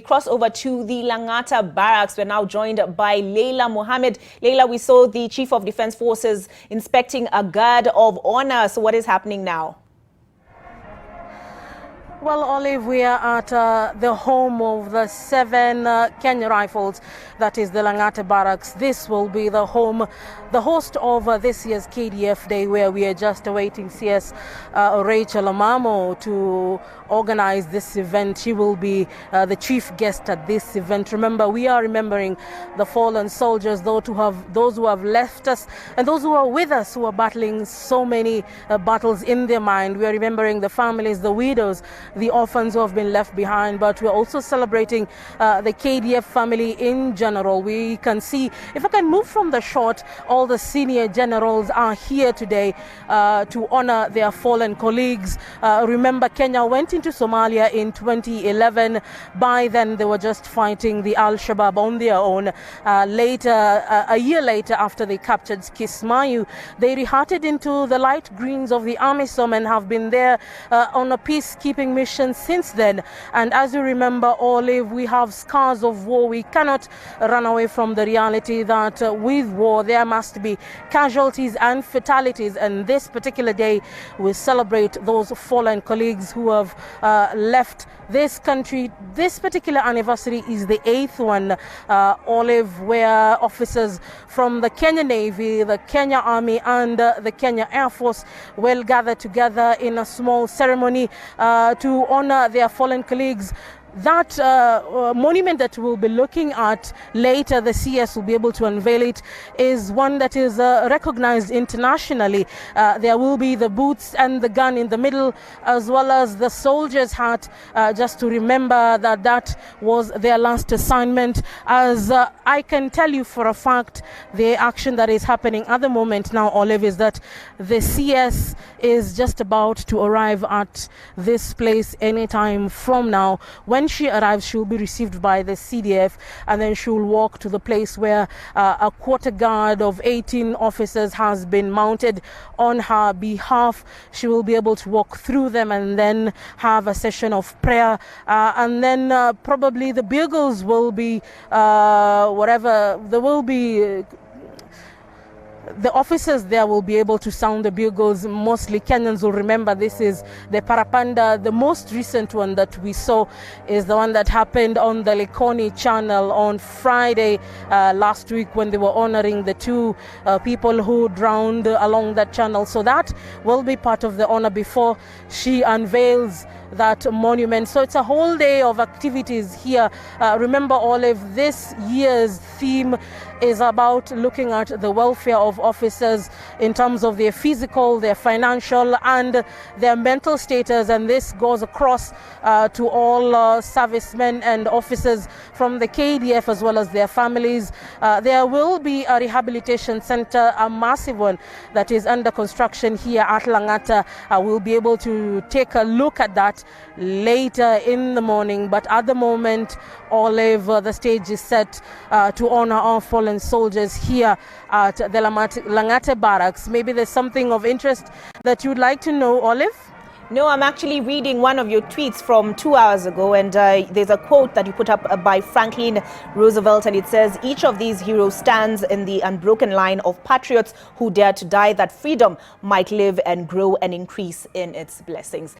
cross over to the Langata barracks. We're now joined by Leila Mohammed. Leila, we saw the Chief of Defense Forces inspecting a guard of honor. So what is happening now? Well, Olive, we are at the home of the 7 Kenya Rifles, that is the Langata Barracks. This will be the home, the host of this year's KDF Day, where we are just awaiting CS Rachel Amamo to organize this event. She will be the chief guest at this event. Remember, we are remembering the fallen soldiers, those who have left us, and those who are with us, who are battling so many battles in their mind. We are remembering the families, the widows, the orphans who have been left behind, but we're also celebrating the KDF family in general. We can see, if I can move from the shot, all the senior generals are here today to honor their fallen colleagues. Remember, Kenya went into Somalia in 2011. By then, they were just fighting the Al-Shabaab on their own. A year later, after they captured Kismayu, they rehearted into the light greens of the AMISOM and have been there on a peacekeeping mission since then. And as you remember, Olive, we have scars of war. We cannot run away from the reality that with war there must be casualties and fatalities. And this particular day we celebrate those fallen colleagues who have left this country. This particular anniversary is the 8th one, Olive, where officers from the Kenya Navy, the Kenya Army and the Kenya Air Force will gather together in a small ceremony to honor their fallen colleagues. That monument that we'll be looking at later, the CS will be able to unveil it, is one that is recognized internationally. There will be the boots and the gun in the middle, as well as the soldier's hat, just to remember that that was their last assignment. As I can tell you for a fact, the action that is happening at the moment now, Olive, is that the CS is just about to arrive at this place anytime from now. When she arrives, she'll be received by the CDF, and then she'll walk to the place where a quarter guard of 18 officers has been mounted on her behalf. She will be able to walk through them and then have a session of prayer, and then probably the bugles will be the officers there will be able to sound the bugles. Mostly Kenyans will remember this is the Parapanda. The most recent one that we saw is the one that happened on the Likoni channel on Friday last week, when they were honoring the 2 people who drowned along that channel. So that will be part of the honor before she unveils that monument. So it's a whole day of activities here. Remember, Olive, this year's theme is about looking at the welfare of officers in terms of their physical, their financial and their mental status, and this goes across to all servicemen and officers from the KDF as well as their families. There will be a rehabilitation center, a massive one that is under construction here at Langata. We'll be able to take a look at that later in the morning, but at the moment, Olive, the stage is set to honor our fallen soldiers here at the Langata Barracks. Maybe there's something of interest that you'd like to know, Olive? No, I'm actually reading one of your tweets from 2 hours ago, and there's a quote that you put up by Franklin Roosevelt, and it says, "Each of these heroes stands in the unbroken line of patriots who dare to die that freedom might live and grow and increase in its blessings."